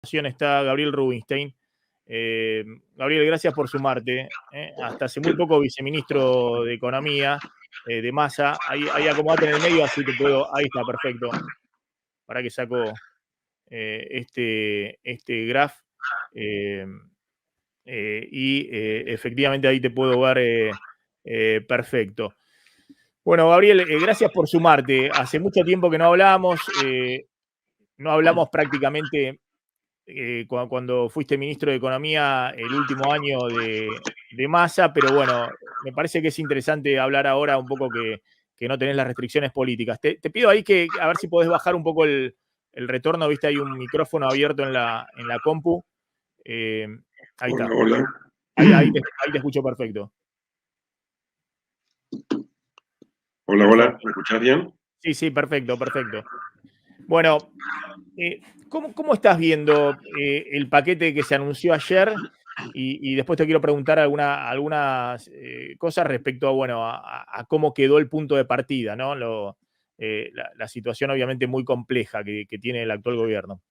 Está Gabriel Rubinstein. Gabriel, gracias por sumarte. Hasta hace muy poco viceministro de Economía de Massa. Ahí acomodate en el medio, así te puedo. Ahí está, perfecto. Para que saco este graph. Efectivamente ahí te puedo ver perfecto. Bueno, Gabriel, gracias por sumarte. Hace mucho tiempo que no hablamos. No hablamos prácticamente. Cuando fuiste ministro de Economía el último año de Massa, pero bueno, me parece que es interesante hablar ahora un poco que no tenés las restricciones políticas. Te pido ahí que a ver si podés bajar un poco el retorno, viste, hay un micrófono abierto en la compu. Ahí está. Hola. Ahí te escucho perfecto. Hola, ¿me escuchás bien? Sí, perfecto. Bueno, ¿cómo estás viendo el paquete que se anunció ayer? Y después te quiero preguntar algunas cosas respecto a cómo quedó el punto de partida, ¿no? La situación obviamente muy compleja que tiene el actual gobierno.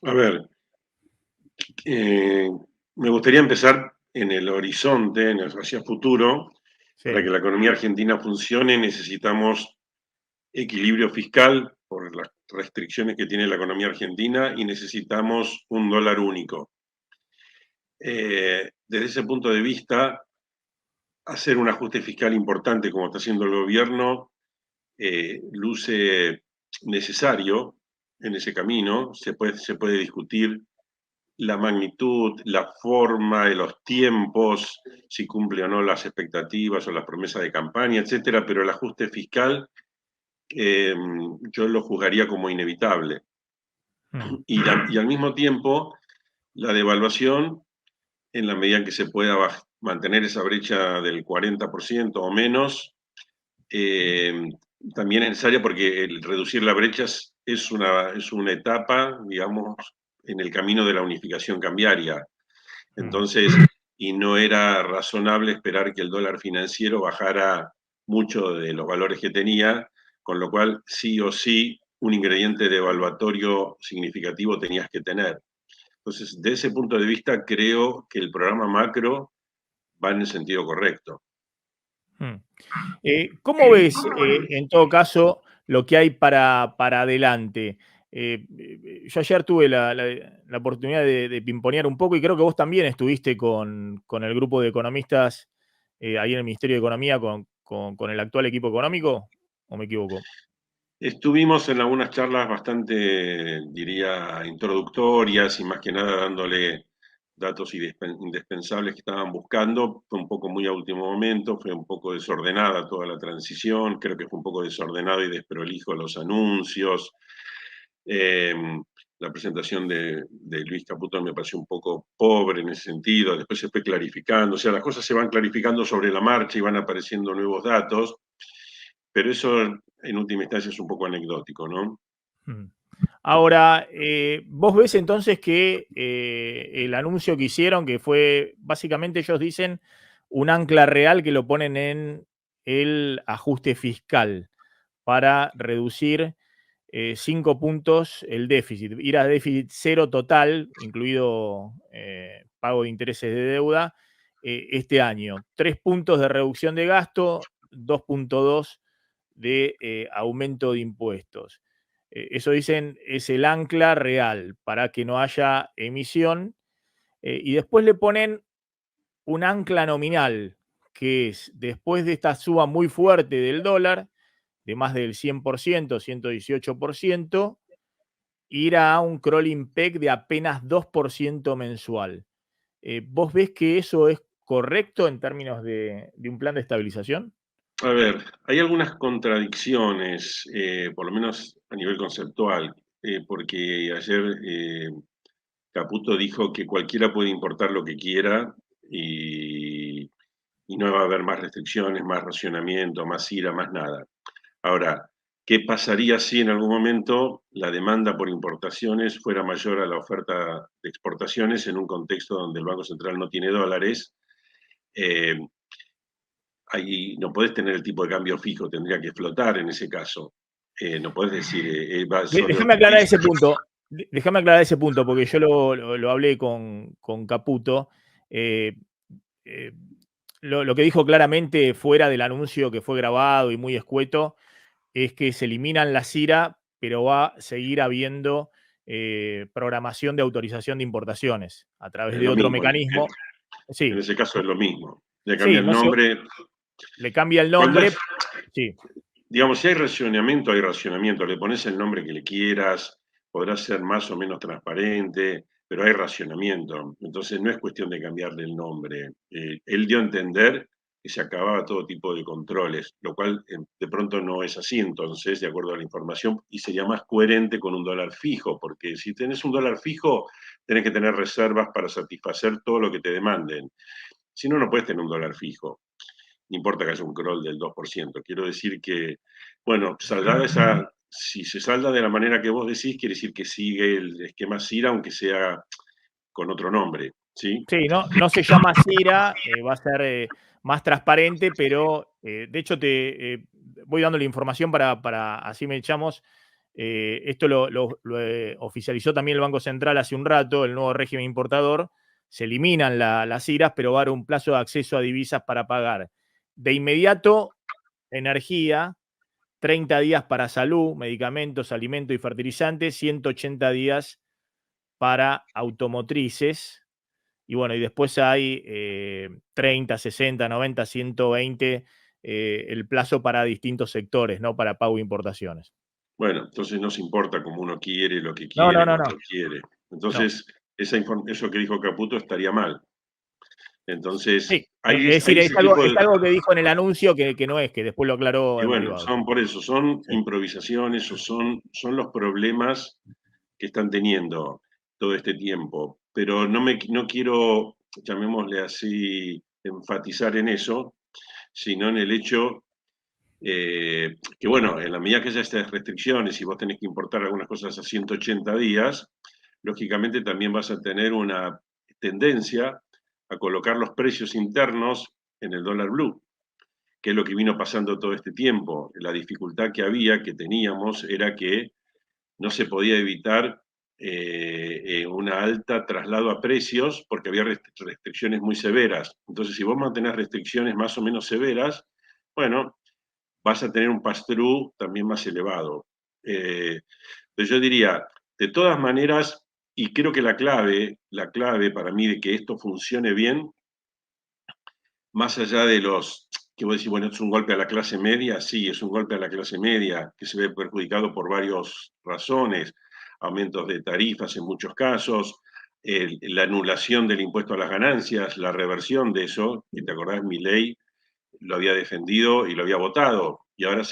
A ver, me gustaría empezar en el horizonte, hacia futuro. Sí. Para que la economía argentina funcione necesitamos equilibrio fiscal por las restricciones que tiene la economía argentina y necesitamos un dólar único. Desde ese punto de vista, hacer un ajuste fiscal importante como está haciendo el gobierno luce necesario en ese camino. Se puede discutir la magnitud, la forma, los tiempos, si cumple o no las expectativas o las promesas de campaña, etcétera, pero el ajuste fiscal yo lo juzgaría como inevitable. Y al mismo tiempo, la devaluación, en la medida en que se pueda mantener esa brecha del 40% o menos, también es necesaria porque el reducir la brecha es una etapa, digamos, en el camino de la unificación cambiaria. Entonces, y no era razonable esperar que el dólar financiero bajara mucho de los valores que tenía, con lo cual sí o sí un ingrediente devaluatorio significativo tenías que tener. Entonces, de ese punto de vista, creo que el programa macro va en el sentido correcto. ¿Cómo ves, en todo caso, lo que hay para adelante? Yo ayer tuve la oportunidad de pimponear un poco y creo que vos también estuviste con el grupo de economistas ahí en el Ministerio de Economía con el actual equipo económico, ¿o me equivoco? Estuvimos en algunas charlas bastante, diría, introductorias y más que nada dándole datos indispensables que estaban buscando. Fue un poco muy a último momento, fue un poco desordenada toda la transición, creo que fue un poco desordenado y desprolijo los anuncios. La presentación de Luis Caputo me pareció un poco pobre en ese sentido, después se fue clarificando, o sea, las cosas se van clarificando sobre la marcha y van apareciendo nuevos datos, pero eso en última instancia es un poco anecdótico, ¿no? Ahora, vos ves entonces que el anuncio que hicieron, que fue, básicamente ellos dicen, un ancla real que lo ponen en el ajuste fiscal para reducir 5 puntos el déficit, ir a déficit cero total, incluido pago de intereses de deuda, este año. 3 puntos de reducción de gasto, 2,2 de aumento de impuestos. Eso dicen es el ancla real para que no haya emisión. Y después le ponen un ancla nominal, que es después de esta suba muy fuerte del dólar, de más del 100%, 118%, ir a un crawling peg de apenas 2% mensual. ¿Vos ves que eso es correcto en términos de un plan de estabilización? A ver, hay algunas contradicciones, por lo menos a nivel conceptual, porque ayer Caputo dijo que cualquiera puede importar lo que quiera y no va a haber más restricciones, más racionamiento, más ira, más nada. Ahora, ¿qué pasaría si en algún momento la demanda por importaciones fuera mayor a la oferta de exportaciones en un contexto donde el Banco Central no tiene dólares? Ahí no podés tener el tipo de cambio fijo, tendría que flotar en ese caso. No podés decir, va solo. Déjame aclarar ese punto. Déjame aclarar ese punto, porque yo lo hablé con Caputo. Eh, eh, lo que dijo claramente fuera del anuncio que fue grabado y muy escueto es que se eliminan la CIRA, pero va a seguir habiendo programación de autorización de importaciones a través Es de lo otro mismo, mecanismo. en Sí, ese caso es lo mismo. Le cambia sí, el no se, nombre. le cambia el Cuando nombre. es, Sí, digamos, si hay racionamiento, hay racionamiento. Le pones el nombre que le quieras, podrá ser más o menos transparente, pero hay racionamiento. Entonces no es cuestión de cambiarle el nombre. Él dio a entender que se acababa todo tipo de controles, lo cual de pronto no es así entonces, de acuerdo a la información, y sería más coherente con un dólar fijo, porque si tenés un dólar fijo, tenés que tener reservas para satisfacer todo lo que te demanden. Si no, no puedes tener un dólar fijo. No importa que haya un crawl del 2%. Quiero decir que, bueno, si se salda de la manera que vos decís, quiere decir que sigue el esquema CIRA, aunque sea con otro nombre, ¿sí? sí, no se llama CIRA, va a ser más transparente, pero de hecho te voy dando la información para así me echamos. Esto lo oficializó también el Banco Central hace un rato, el nuevo régimen importador. Se eliminan las CIRAs, pero va a haber un plazo de acceso a divisas para pagar. De inmediato, energía, 30 días para salud, medicamentos, alimentos y fertilizantes, 180 días para automotrices. Y bueno, y después hay 30, 60, 90, 120 el plazo para distintos sectores, ¿no? Para pago de importaciones. Bueno, entonces no se importa cómo uno quiere, lo que No, no, quiere, no, no. cuando quiere. No. Entonces, eso que dijo Caputo estaría mal. Entonces, Sí, es hay decir, ese tipo es de. algo que dijo en el anuncio que no es, que después lo aclaró Y en bueno, privado. son por eso, son Sí. improvisaciones o son los problemas que están teniendo todo este tiempo. Pero no quiero, llamémosle así, enfatizar en eso, sino en el hecho que, bueno, en la medida que haya estas restricciones y vos tenés que importar algunas cosas a 180 días, lógicamente también vas a tener una tendencia a colocar los precios internos en el dólar blue, que es lo que vino pasando todo este tiempo. La dificultad que teníamos, era que no se podía evitar una alta traslado a precios porque había restricciones muy severas. Entonces, si vos mantenés restricciones más o menos severas, bueno, vas a tener un pass-through también más elevado. Entonces yo diría, de todas maneras, y creo que la clave para mí de que esto funcione bien, más allá de los que vos decís, bueno, es un golpe a la clase media, sí, es un golpe a la clase media, que se ve perjudicado por varias razones, aumentos de tarifas en muchos casos, la anulación del impuesto a las ganancias, la reversión de eso, que te acordás, Milei lo había defendido y lo había votado, y ahora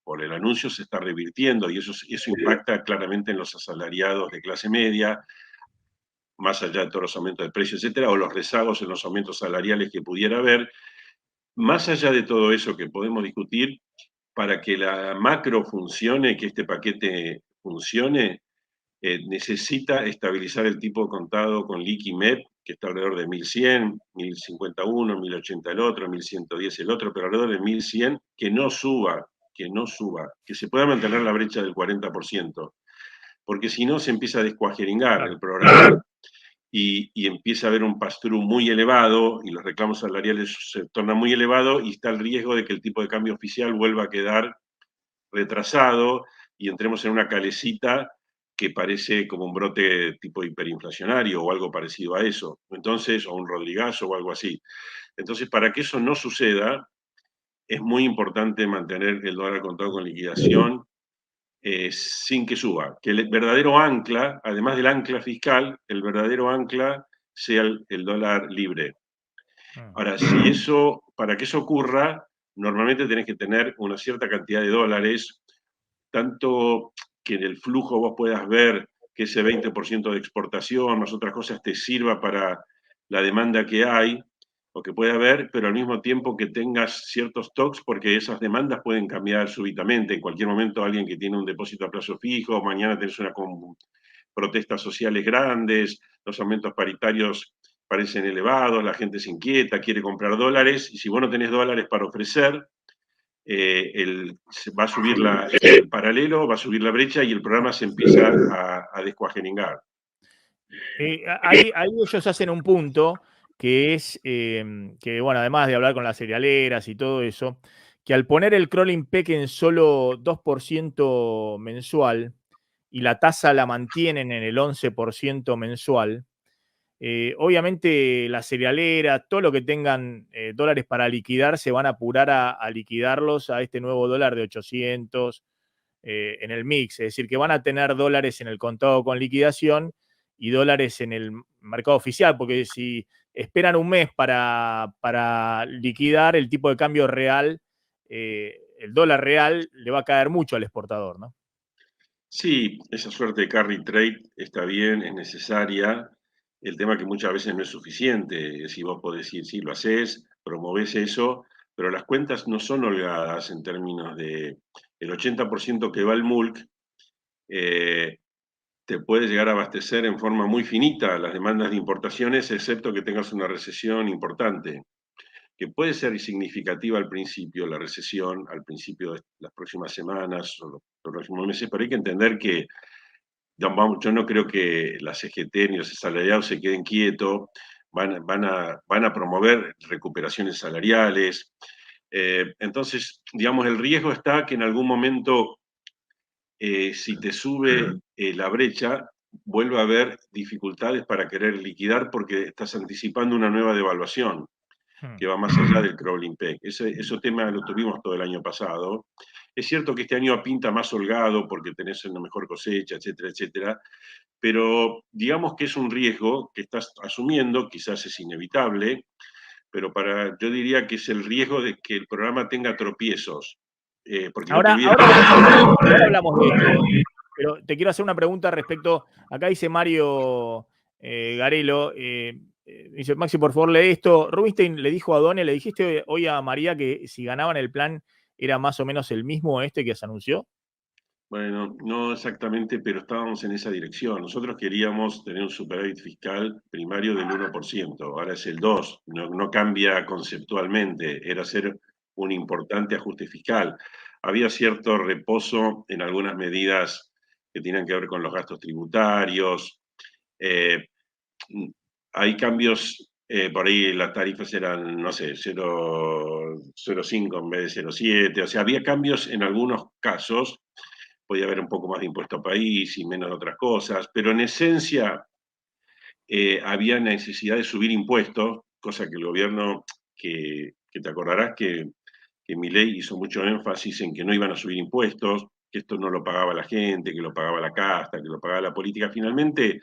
por el anuncio se está revirtiendo, y eso impacta claramente en los asalariados de clase media, más allá de todos los aumentos de precios, etcétera, o los rezagos en los aumentos salariales que pudiera haber. Más allá de todo eso que podemos discutir, para que la macro funcione, que este paquete funcione, necesita estabilizar el tipo de contado con liqui MEP, que está alrededor de 1100, 1051, 1080 el otro, 1110 el otro, pero alrededor de 1100, que se pueda mantener la brecha del 40%, porque si no se empieza a descuajeringar el Claro. programa y empieza a haber un pass-through muy elevado y los reclamos salariales se tornan muy elevados y está el riesgo de que el tipo de cambio oficial vuelva a quedar retrasado y entremos en una calecita que parece como un brote tipo hiperinflacionario o algo parecido a eso. Entonces, o un Rodrigazo o algo así. Entonces, para que eso no suceda, es muy importante mantener el dólar contado con liquidación sin que suba. Que el verdadero ancla, además del ancla fiscal, el verdadero ancla sea el dólar libre. Mm. Ahora, para que eso ocurra, normalmente tenés que tener una cierta cantidad de dólares, tanto que en el flujo vos puedas ver que ese 20% de exportación más otras cosas te sirva para la demanda que hay o que puede haber, pero al mismo tiempo que tengas ciertos stocks, porque esas demandas pueden cambiar súbitamente. En cualquier momento alguien que tiene un depósito a plazo fijo, mañana tenés protestas sociales grandes, los aumentos paritarios parecen elevados, la gente se inquieta, quiere comprar dólares, y si vos no tenés dólares para ofrecer, va a subir el paralelo, va a subir la brecha y el programa se empieza a descuajeningar. Ahí ellos hacen un punto que es que, bueno, además de hablar con las cerealeras y todo eso, que al poner el crawling peg en solo 2% mensual y la tasa la mantienen en el 11% mensual, obviamente las cerealeras, todo lo que tengan dólares para liquidar, se van a apurar a liquidarlos a este nuevo dólar de 800 en el mix. Es decir, que van a tener dólares en el contado con liquidación y dólares en el mercado oficial, porque si esperan un mes para liquidar el tipo de cambio real, el dólar real le va a caer mucho al exportador, ¿no? Sí, esa suerte de carry trade está bien, es necesaria. El tema que muchas veces no es suficiente. Si vos podés decir, sí, lo haces, promovés eso, pero las cuentas no son holgadas en términos de el 80% que va al MULC, eh, te puede llegar a abastecer en forma muy finita las demandas de importaciones, excepto que tengas una recesión importante, que puede ser significativa al principio, la recesión, al principio de las próximas semanas o los próximos meses, pero hay que entender que yo no creo que la CGT ni los asalariados se queden quietos, van a promover recuperaciones salariales. Entonces, digamos, el riesgo está que en algún momento, si te sube la brecha, vuelva a haber dificultades para querer liquidar porque estás anticipando una nueva devaluación que va más allá del crawling peg. Ese tema lo tuvimos todo el año pasado. Es cierto que este año pinta más holgado porque tenés una mejor cosecha, etcétera, etcétera, pero digamos que es un riesgo que estás asumiendo, quizás es inevitable, pero yo diría que es el riesgo de que el programa tenga tropiezos. Porque no te olvides. Ahora hablamos de esto, pero te quiero hacer una pregunta respecto. Acá dice Mario Garelo, dice Maxi, por favor, lee esto. Rubinstein le dijo a Done, le dijiste hoy a María que si ganaban el plan era más o menos el mismo este que se anunció. Bueno, no exactamente, pero estábamos en esa dirección. Nosotros queríamos tener un superávit fiscal primario del 1%, ahora es el 2%, no cambia conceptualmente, era hacer un importante ajuste fiscal. Había cierto reposo en algunas medidas que tienen que ver con los gastos tributarios. Eh, Hay cambios, por ahí las tarifas eran, no sé, 0,05 en vez de 0,7, o sea, había cambios en algunos casos, podía haber un poco más de impuesto a país y menos de otras cosas, pero en esencia había necesidad de subir impuestos, cosa que el gobierno, que te acordarás que Milei hizo mucho énfasis en que no iban a subir impuestos, que esto no lo pagaba la gente, que lo pagaba la casta, que lo pagaba la política. Finalmente,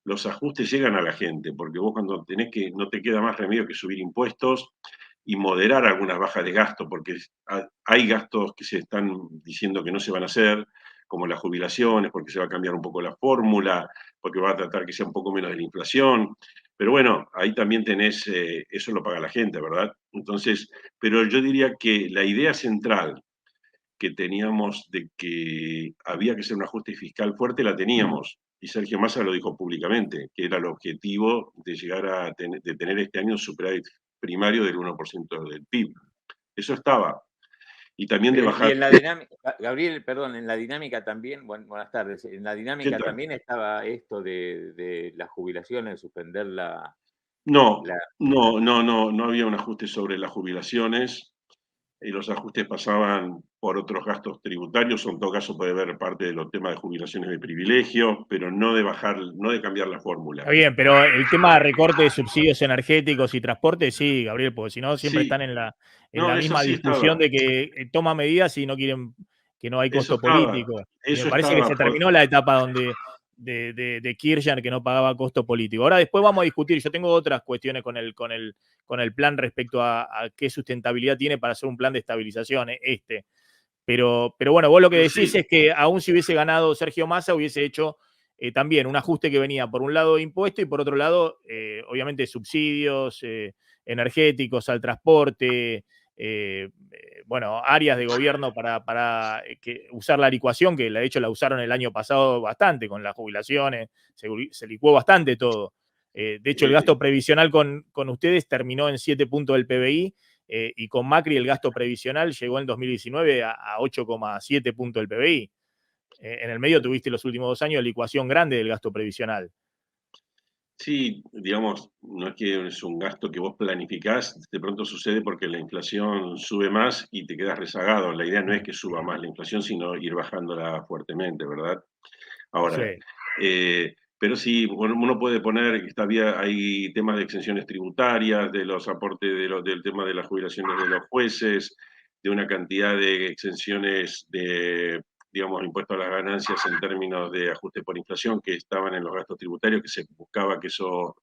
los ajustes llegan a la gente, porque vos cuando tenés que, no te queda más remedio que subir impuestos y moderar algunas bajas de gasto, porque hay gastos que se están diciendo que no se van a hacer, como las jubilaciones, porque se va a cambiar un poco la fórmula, porque va a tratar que sea un poco menos de la inflación. Pero bueno, ahí también tenés, eso lo paga la gente, ¿verdad? Entonces, pero yo diría que la idea central que teníamos de que había que hacer un ajuste fiscal fuerte, la teníamos. Y Sergio Massa lo dijo públicamente, que era el objetivo de llegar de tener este año un superávit primario del 1% del PIB. Eso estaba. Y también de bajar. Y en la dinámica, Gabriel, perdón, en la dinámica también, buenas tardes, en la dinámica también estaba esto de las jubilaciones, suspender la... No, no había un ajuste sobre las jubilaciones. Y los ajustes pasaban por otros gastos tributarios, o en todo caso puede ver parte de los temas de jubilaciones de privilegio, pero no de bajar, no de cambiar la fórmula. Está bien, pero el tema de recorte de subsidios energéticos y transporte, sí, Gabriel, porque si no siempre Sí. están en la No, eso misma sí discusión estaba. de que toma medidas y no quieren, que no hay Eso costo estaba. político. Y me Eso parece que estaba. se terminó la etapa donde de Kirchner que no pagaba costo político. Ahora después vamos a discutir, yo tengo otras cuestiones con el plan respecto a qué sustentabilidad tiene para hacer un plan de estabilización, Pero bueno, vos lo que decís Sí. es que aún si hubiese ganado Sergio Massa, hubiese hecho también un ajuste que venía por un lado de impuestos y por otro lado, obviamente, subsidios energéticos al transporte, bueno, áreas de gobierno para usar la licuación, que de hecho la usaron el año pasado bastante con las jubilaciones, se licuó bastante todo. De hecho, el gasto previsional con ustedes terminó en 7 puntos del PBI y con Macri el gasto previsional llegó en 2019 a 8,7 puntos del PBI. En el medio tuviste los últimos 2 años la licuación grande del gasto previsional. Sí, digamos, no es que es un gasto que vos planificás, de pronto sucede porque la inflación sube más y te quedas rezagado. La idea no es que suba más la inflación, sino ir bajándola fuertemente, ¿verdad? Ahora, Sí. pero sí, bueno, uno puede poner que hay temas de exenciones tributarias, de los aportes del tema de las jubilaciones de los jueces, de una cantidad de exenciones de, digamos, impuestos a las ganancias en términos de ajuste por inflación que estaban en los gastos tributarios, que se buscaba que eso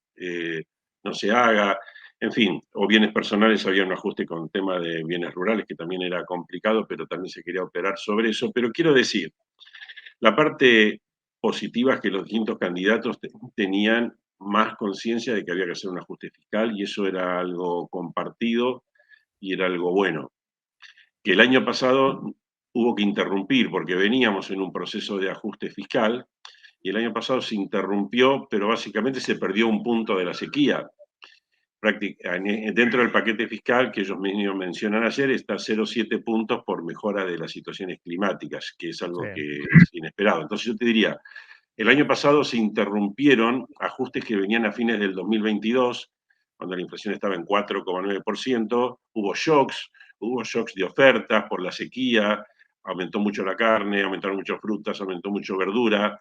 no se haga. En fin, o bienes personales, había un ajuste con tema de bienes rurales, que también era complicado, pero también se quería operar sobre eso. Pero quiero decir, la parte positiva es que los distintos candidatos tenían más conciencia de que había que hacer un ajuste fiscal y eso era algo compartido y era algo bueno. Que el año pasado hubo que interrumpir porque veníamos en un proceso de ajuste fiscal y el año pasado se interrumpió, pero básicamente se perdió un punto de la sequía. Dentro del paquete fiscal que ellos mismos mencionan ayer está 0,7 puntos por mejora de las situaciones climáticas, que es algo que es inesperado. Entonces yo te diría, el año pasado se interrumpieron ajustes que venían a fines del 2022, cuando la inflación estaba en 4,9%, hubo shocks de ofertas por la sequía, aumentó mucho la carne, aumentaron mucho frutas, aumentó mucho verdura.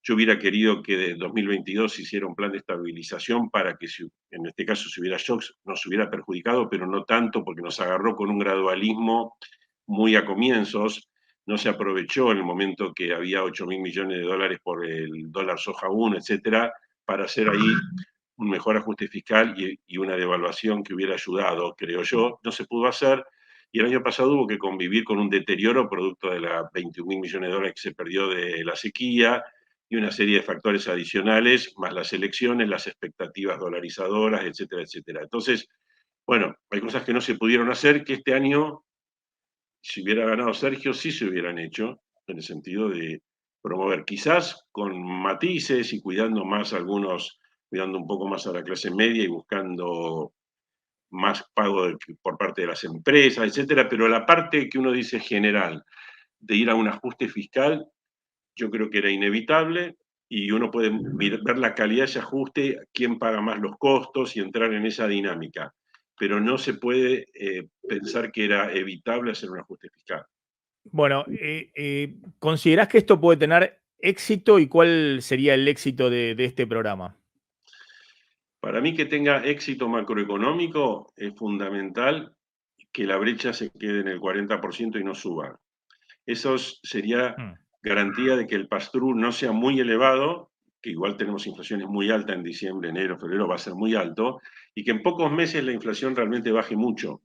Yo hubiera querido que de 2022 se hiciera un plan de estabilización para que, en este caso, si hubiera shocks, nos hubiera perjudicado, pero no tanto porque nos agarró con un gradualismo muy a comienzos. No se aprovechó en el momento que había 8.000 millones de dólares por el dólar soja 1, etcétera, para hacer ahí un mejor ajuste fiscal y una devaluación que hubiera ayudado, creo yo. No se pudo hacer y el año pasado hubo que convivir con un deterioro producto de las 21.000 millones de dólares que se perdió de la sequía y una serie de factores adicionales, más las elecciones, las expectativas dolarizadoras, etcétera, etcétera. Entonces, bueno, hay cosas que no se pudieron hacer que este año, si hubiera ganado Sergio, sí se hubieran hecho, en el sentido de promover, quizás con matices y cuidando más algunos, cuidando un poco más a la clase media y buscando más pago por parte de las empresas, etcétera, pero la parte que uno dice general de ir a un ajuste fiscal, yo creo que era inevitable y uno puede ver la calidad de ese ajuste, quién paga más los costos y entrar en esa dinámica. Pero no se puede pensar que era evitable hacer un ajuste fiscal. Bueno, ¿considerás que esto puede tener éxito y cuál sería el éxito de este programa? Para mí que tenga éxito macroeconómico es fundamental que la brecha se quede en el 40% y no suba. Eso sería garantía de que el pass-through no sea muy elevado, que igual tenemos inflaciones muy altas en diciembre, enero, febrero, va a ser muy alto, y que en pocos meses la inflación realmente baje mucho.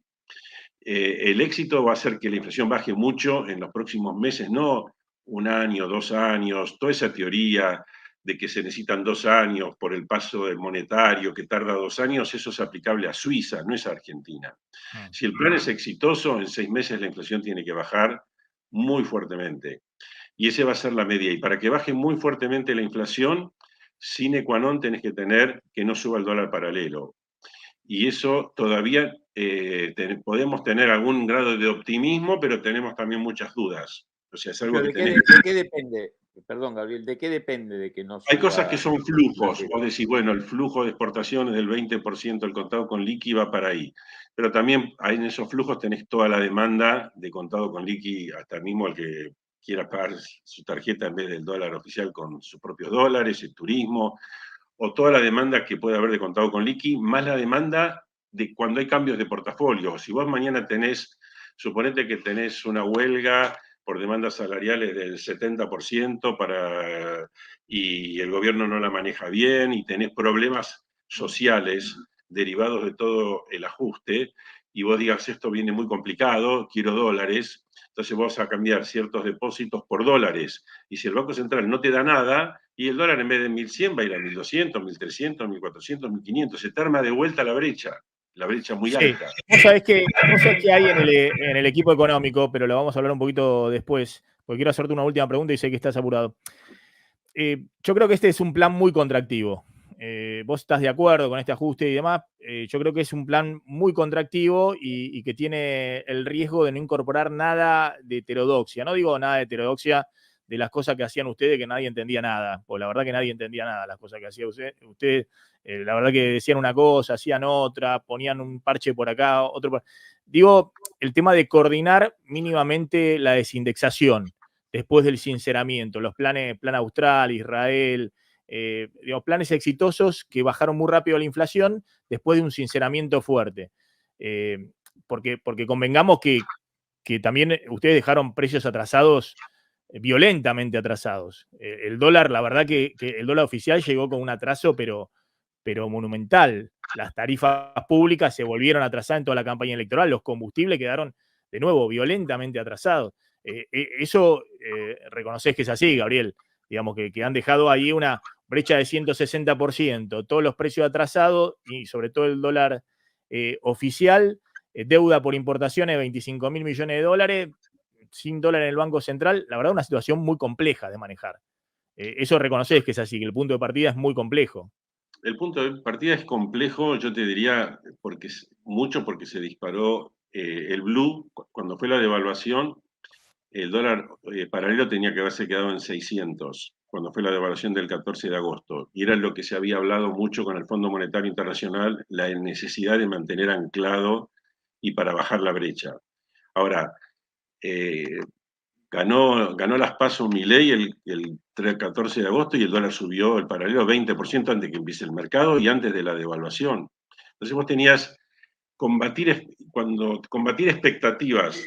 El éxito va a ser que la inflación baje mucho en los próximos meses, no 1 año, 2 años, toda esa teoría de que se necesitan 2 años por el paso del monetario, que tarda 2 años, eso es aplicable a Suiza, no es a Argentina. Si el plan es exitoso, en 6 meses la inflación tiene que bajar muy fuertemente. Y esa va a ser la media. Y para que baje muy fuertemente la inflación, sine qua non tenés que tener que no suba el dólar paralelo. Y eso todavía podemos tener algún grado de optimismo, pero tenemos también muchas dudas. O sea, es algo ¿Pero que de qué depende? Perdón, Gabriel, ¿de qué depende de que no Hay cosas que suba son flujos. la Vos decís, bueno, el flujo de exportaciones del 20% del contado con liqui va para ahí. Pero también en esos flujos tenés toda la demanda de contado con liqui, hasta mismo el que quiera pagar su tarjeta en vez del dólar oficial con sus propios dólares, el turismo, o toda la demanda que puede haber de contado con liqui, más la demanda de cuando hay cambios de portafolio. Si vos mañana suponete que tenés una huelga por demandas salariales del 70% y el gobierno no la maneja bien y tenés problemas sociales derivados de todo el ajuste, y vos digas, esto viene muy complicado, quiero dólares, entonces vos vas a cambiar ciertos depósitos por dólares. Y si el Banco Central no te da nada, y el dólar en vez de 1.100 va a ir a 1.200, 1.300, 1.400, 1.500, se te arma de vuelta la brecha muy alta. Vos sabés que hay en el equipo económico, pero lo vamos a hablar un poquito después, porque quiero hacerte una última pregunta y sé que estás apurado. Yo creo que este es un plan muy contractivo. vos estás de acuerdo con este ajuste y demás, yo creo que es un plan muy contractivo y que tiene el riesgo de no incorporar nada de heterodoxia. No digo nada de heterodoxia de las cosas que hacían ustedes, que nadie entendía nada, pues la verdad que nadie entendía nada de las cosas que hacía usted. La verdad que decían una cosa, hacían otra, ponían un parche por acá, otro por... Digo, el tema de coordinar mínimamente la desindexación después del sinceramiento, los planes, Plan Austral, Israel, digamos, planes exitosos que bajaron muy rápido la inflación después de un sinceramiento fuerte. Porque convengamos que también ustedes dejaron precios atrasados, violentamente atrasados. El dólar, la verdad que el dólar oficial llegó con un atraso, pero monumental. Las tarifas públicas se volvieron a atrasar en toda la campaña electoral, los combustibles quedaron de nuevo violentamente atrasados. Eso reconocés que es así, Gabriel. Digamos que han dejado ahí una brecha de 160%, todos los precios atrasados y sobre todo el dólar oficial, deuda por importaciones de 25.000 millones de dólares, sin dólar en el Banco Central, la verdad una situación muy compleja de manejar. Eso reconocés que es así, que el punto de partida es muy complejo. El punto de partida es complejo, yo te diría, mucho porque se disparó el blue, cuando fue la devaluación, el dólar paralelo tenía que haberse quedado en 600, cuando fue la devaluación del 14 de agosto, y era lo que se había hablado mucho con el Fondo Monetario Internacional, la necesidad de mantener anclado y para bajar la brecha. Ahora, ganó las PASO Milei el 14 de agosto y el dólar subió el paralelo 20% antes que empiece el mercado y antes de la devaluación. Entonces vos tenías combatir expectativas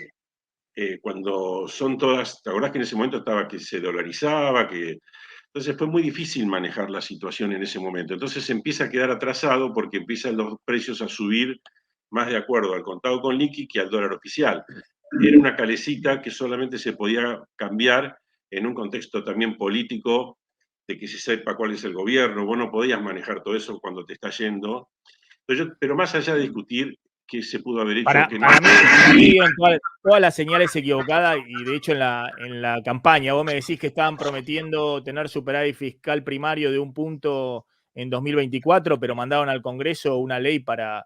cuando son todas, ¿te acordás que en ese momento estaba que se dolarizaba, entonces fue muy difícil manejar la situación en ese momento. Entonces se empieza a quedar atrasado porque empiezan los precios a subir más de acuerdo al contado con liqui que al dólar oficial. Era una calecita que solamente se podía cambiar en un contexto también político, de que se sepa cuál es el gobierno, vos no podías manejar todo eso cuando te está yendo. Pero más allá de discutir qué se pudo haber hecho, Para mí dieron todas las señales equivocadas y de hecho en la campaña vos me decís que estaban prometiendo tener superávit fiscal primario de 1 punto en 2024, pero mandaron al Congreso una ley para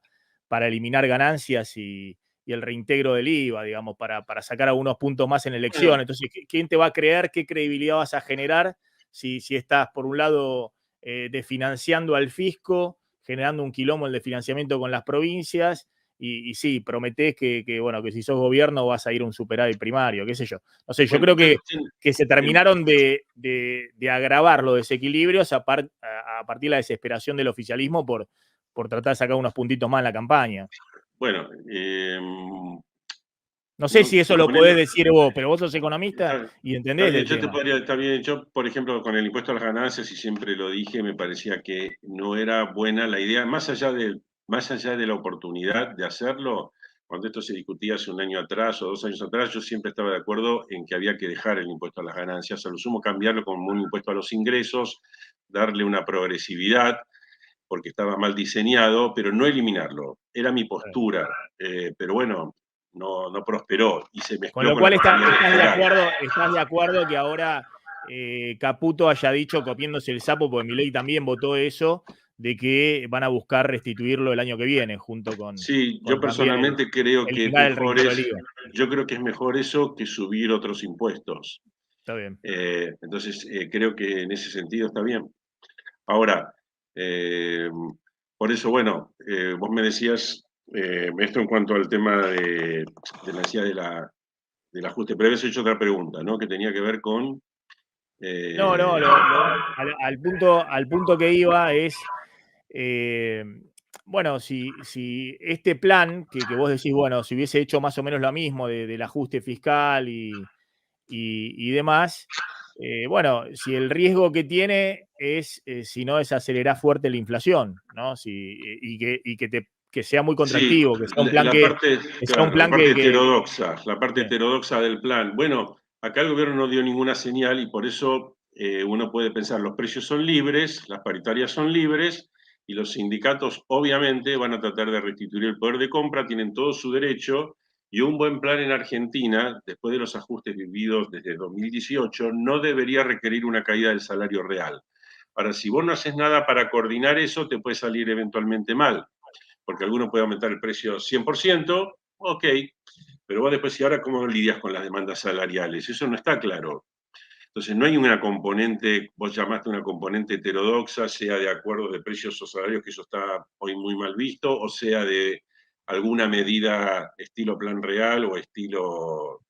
eliminar ganancias y el reintegro del IVA, digamos, para sacar algunos puntos más en elección. Entonces, ¿quién te va a creer? ¿Qué credibilidad vas a generar si estás, por un lado, desfinanciando al fisco, generando un quilombo el desfinanciamiento con las provincias? Y sí, prometés que si sos gobierno vas a ir a un superávit primario, qué sé yo. No sé, yo creo que se terminaron de agravar los desequilibrios a partir de la desesperación del oficialismo por tratar de sacar unos puntitos más en la campaña. Bueno, no sé si eso lo podés decir vos, pero vos sos economista y entendés del tema. Está bien, yo, por ejemplo, con el impuesto a las ganancias, y siempre lo dije, me parecía que no era buena la idea, más allá de la oportunidad de hacerlo. Cuando esto se discutía hace 1 año atrás o 2 años atrás, yo siempre estaba de acuerdo en que había que dejar el impuesto a las ganancias, a lo sumo cambiarlo como un impuesto a los ingresos, darle una progresividad, porque estaba mal diseñado, pero no eliminarlo. Era mi postura, pero bueno, no prosperó y se mezcló. Con lo cual estás de acuerdo que ahora Caputo haya dicho, copiándose el sapo, porque Milei también votó eso, de que van a buscar restituirlo el año que viene, junto con... Sí, yo personalmente creo que es mejor eso que subir otros impuestos. Está bien. Entonces, creo que en ese sentido está bien. Ahora, por eso, bueno, vos me decías, esto en cuanto al tema de la necesidad del ajuste, pero habías hecho otra pregunta, ¿no? Que tenía que ver con... al punto que iba es... bueno, si este plan, que vos decís, bueno, si hubiese hecho más o menos lo mismo del ajuste fiscal y demás, bueno, si el riesgo que tiene es, si no, es acelerar fuerte la inflación, ¿no? Que sea muy contractivo, sí, que sea un plan la parte heterodoxa del plan. Bueno, acá el gobierno no dio ninguna señal y por eso uno puede pensar, los precios son libres, las paritarias son libres, y los sindicatos obviamente van a tratar de restituir el poder de compra, tienen todo su derecho, y un buen plan en Argentina, después de los ajustes vividos desde 2018, no debería requerir una caída del salario real. Ahora, si vos no haces nada para coordinar eso, te puede salir eventualmente mal, porque alguno puede aumentar el precio 100%, ok, pero vos después, ¿y ahora cómo lidias con las demandas salariales? Eso no está claro. Entonces, no hay una componente, vos llamaste una componente heterodoxa, sea de acuerdos de precios o salarios, que eso está hoy muy mal visto, o sea de alguna medida estilo plan real o estilo,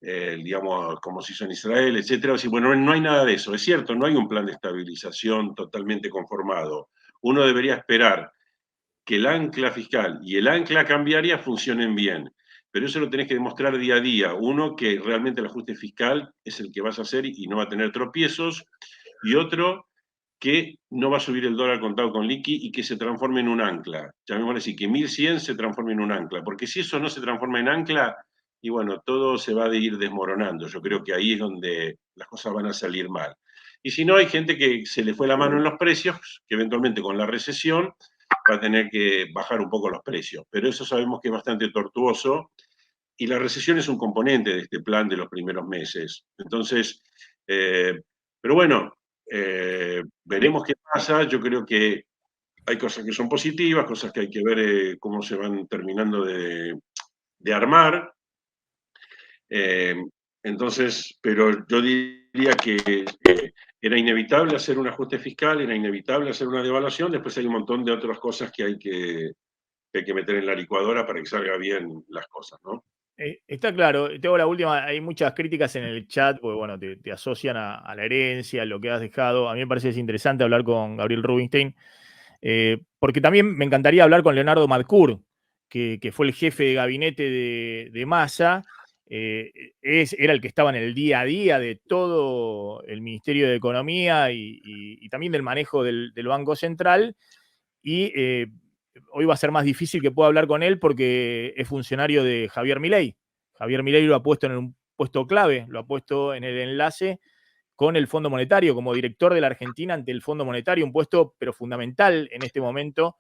digamos, como se hizo en Israel, etcétera. O sea, bueno, no hay nada de eso. Es cierto, no hay un plan de estabilización totalmente conformado. Uno debería esperar que el ancla fiscal y el ancla cambiaria funcionen bien. Pero eso lo tenés que demostrar día a día. Uno, que realmente el ajuste fiscal es el que vas a hacer y no va a tener tropiezos. Y otro, que no va a subir el dólar contado con liqui y que se transforme en un ancla. Llamémosle así, que 1100 se transforme en un ancla. Porque si eso no se transforma en ancla, y bueno, todo se va a ir desmoronando. Yo creo que ahí es donde las cosas van a salir mal. Y si no, hay gente que se le fue la mano en los precios, que eventualmente con la recesión va a tener que bajar un poco los precios. Pero eso sabemos que es bastante tortuoso y la recesión es un componente de este plan de los primeros meses. Entonces, pero bueno, veremos qué pasa. Yo creo que hay cosas que son positivas, cosas que hay que ver cómo se van terminando de armar. Entonces, pero yo diría que era inevitable hacer un ajuste fiscal, era inevitable hacer una devaluación, después hay un montón de otras cosas que hay que meter en la licuadora para que salga bien las cosas, ¿no? Está claro, tengo la última, hay muchas críticas en el chat, porque bueno, te asocian a la herencia, a lo que has dejado. A mí me parece que es interesante hablar con Gabriel Rubinstein, porque también me encantaría hablar con Leonardo Madcour, que fue el jefe de gabinete de Massa, era el que estaba en el día a día de todo el Ministerio de Economía y también del manejo del Banco Central, y hoy va a ser más difícil que pueda hablar con él porque es funcionario de Javier Milei. Javier Milei lo ha puesto en un puesto clave, lo ha puesto en el enlace con el Fondo Monetario, como director de la Argentina ante el Fondo Monetario, un puesto pero fundamental en este momento,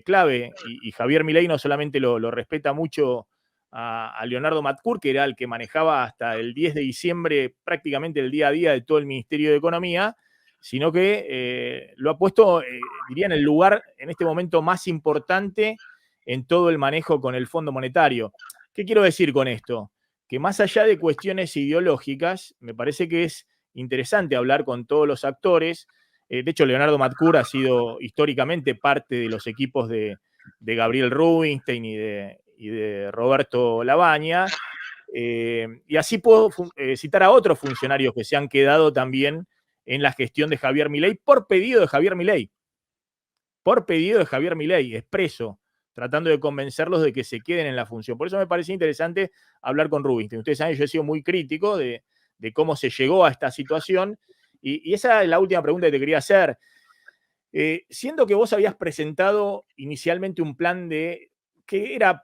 clave. Y Javier Milei no solamente lo respeta mucho a Leonardo Madcour, que era el que manejaba hasta el 10 de diciembre prácticamente el día a día de todo el Ministerio de Economía, sino que lo ha puesto, diría, en el lugar en este momento más importante en todo el manejo con el Fondo Monetario. ¿Qué quiero decir con esto? Que más allá de cuestiones ideológicas, me parece que es interesante hablar con todos los actores. De hecho, Leonardo Madcour ha sido históricamente parte de los equipos de Gabriel Rubinstein y de Roberto Labaña. Y así puedo citar a otros funcionarios que se han quedado también en la gestión de Javier Milei por pedido de Javier Milei. Por pedido de Javier Milei, expreso, tratando de convencerlos de que se queden en la función. Por eso me parece interesante hablar con Rubinstein. Ustedes saben, yo he sido muy crítico de cómo se llegó a esta situación. Y esa es la última pregunta que te quería hacer. Siendo que vos habías presentado inicialmente un plan que era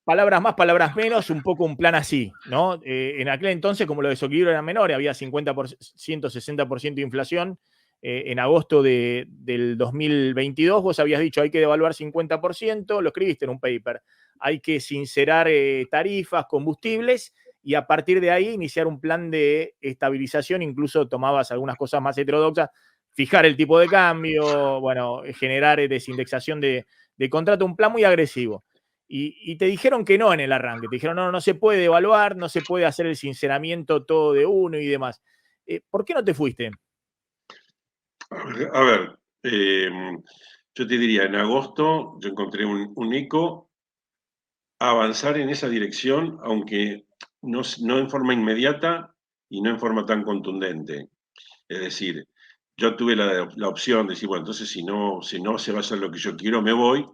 palabras más, palabras menos, un poco un plan así, ¿no? En aquel entonces, como los desequilibrios eran menores, había 50%, 60% de inflación. En agosto del 2022 vos habías dicho hay que devaluar 50%, lo escribiste en un paper, hay que sincerar tarifas, combustibles, y a partir de ahí iniciar un plan de estabilización, incluso tomabas algunas cosas más heterodoxas, fijar el tipo de cambio, bueno, generar desindexación de contrato, un plan muy agresivo. Y te dijeron que no en el arranque, te dijeron no se puede evaluar, no se puede hacer el sinceramiento todo de uno y demás. ¿Por qué no te fuiste? A ver, yo te diría, en agosto yo encontré un eco a avanzar en esa dirección, aunque no en forma inmediata y no en forma tan contundente. Es decir, yo tuve la opción de decir, bueno, entonces si no se va a hacer lo que yo quiero, me voy,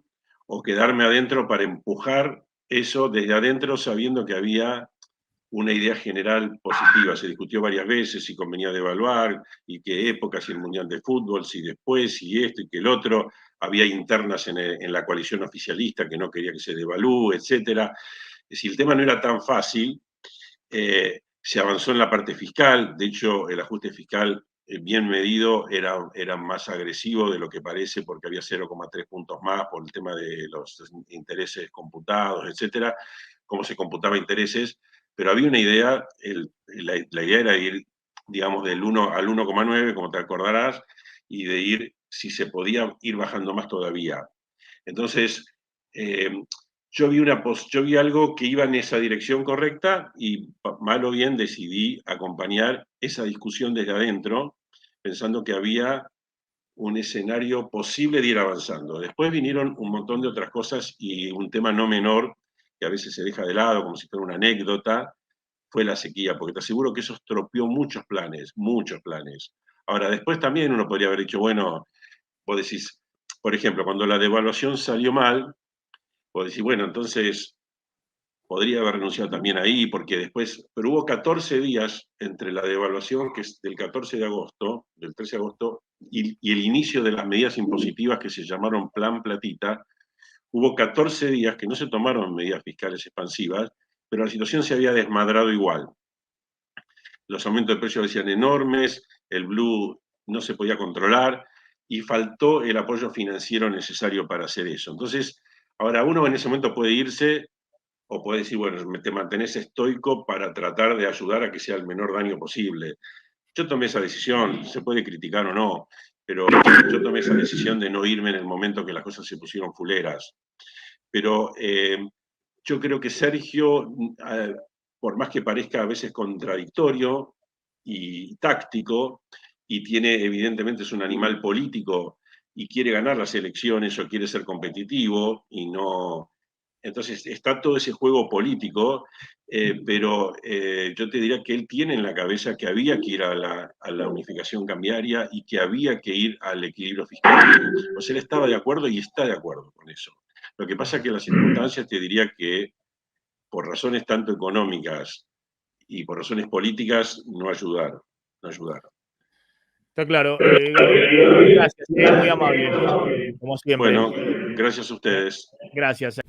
o quedarme adentro para empujar eso desde adentro sabiendo que había una idea general positiva. Se discutió varias veces si convenía devaluar y qué época, si el Mundial de Fútbol, si después, si esto y que el otro. Había internas en la coalición oficialista que no quería que se devalúe, etc. Es decir, el tema no era tan fácil. Se avanzó en la parte fiscal. De hecho, el ajuste fiscal bien medido era más agresivo de lo que parece porque había 0,3 puntos más por el tema de los intereses computados, etcétera, cómo se computaba intereses. Pero había una idea, la idea era ir digamos, del 1 al 1,9, como te acordarás, y de ir, si se podía, ir bajando más todavía. Entonces, yo vi algo que iba en esa dirección correcta y mal o bien decidí acompañar esa discusión desde adentro, pensando que había un escenario posible de ir avanzando. Después vinieron un montón de otras cosas y un tema no menor, que a veces se deja de lado como si fuera una anécdota, fue la sequía, porque te aseguro que eso estropeó muchos planes, muchos planes. Ahora, después también uno podría haber dicho, bueno, vos decís, por ejemplo, cuando la devaluación salió mal, vos decís, bueno, entonces podría haber renunciado también ahí, porque después, pero hubo 14 días entre la devaluación, que es del 14 de agosto, del 13 de agosto, y el inicio de las medidas impositivas que se llamaron Plan Platita. Hubo 14 días que no se tomaron medidas fiscales expansivas, pero la situación se había desmadrado igual. Los aumentos de precios decían enormes, el blue no se podía controlar y faltó el apoyo financiero necesario para hacer eso. Entonces, ahora uno en ese momento puede irse o puede decir, bueno, te mantenés estoico para tratar de ayudar a que sea el menor daño posible. Yo tomé esa decisión, se puede criticar o no, pero yo tomé esa decisión de no irme en el momento que las cosas se pusieron fuleras. Pero yo creo que Sergio, por más que parezca a veces contradictorio y táctico, y evidentemente es un animal político y quiere ganar las elecciones o quiere ser competitivo y no. Entonces está todo ese juego político, pero yo te diría que él tiene en la cabeza que había que ir a la unificación cambiaria y que había que ir al equilibrio fiscal. O sea, él estaba de acuerdo y está de acuerdo con eso. Lo que pasa es que las circunstancias te diría que por razones tanto económicas y por razones políticas no ayudaron. Está claro. Gabriel, gracias, muy amable, como siempre. Bueno, gracias a ustedes. Gracias.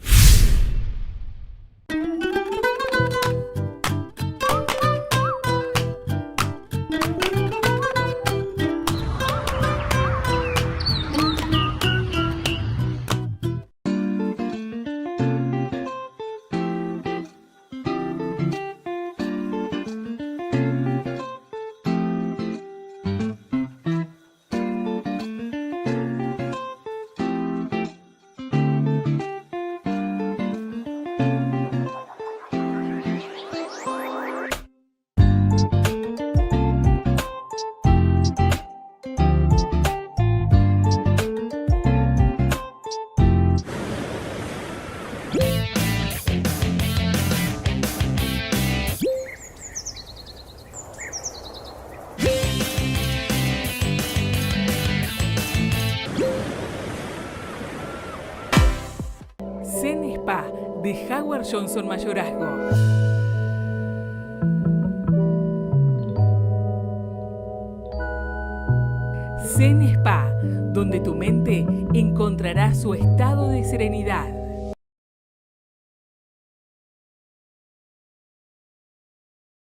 Zen Spa de Howard Johnson Mayorazgo. Zen Spa, donde tu mente encontrará su estado de serenidad.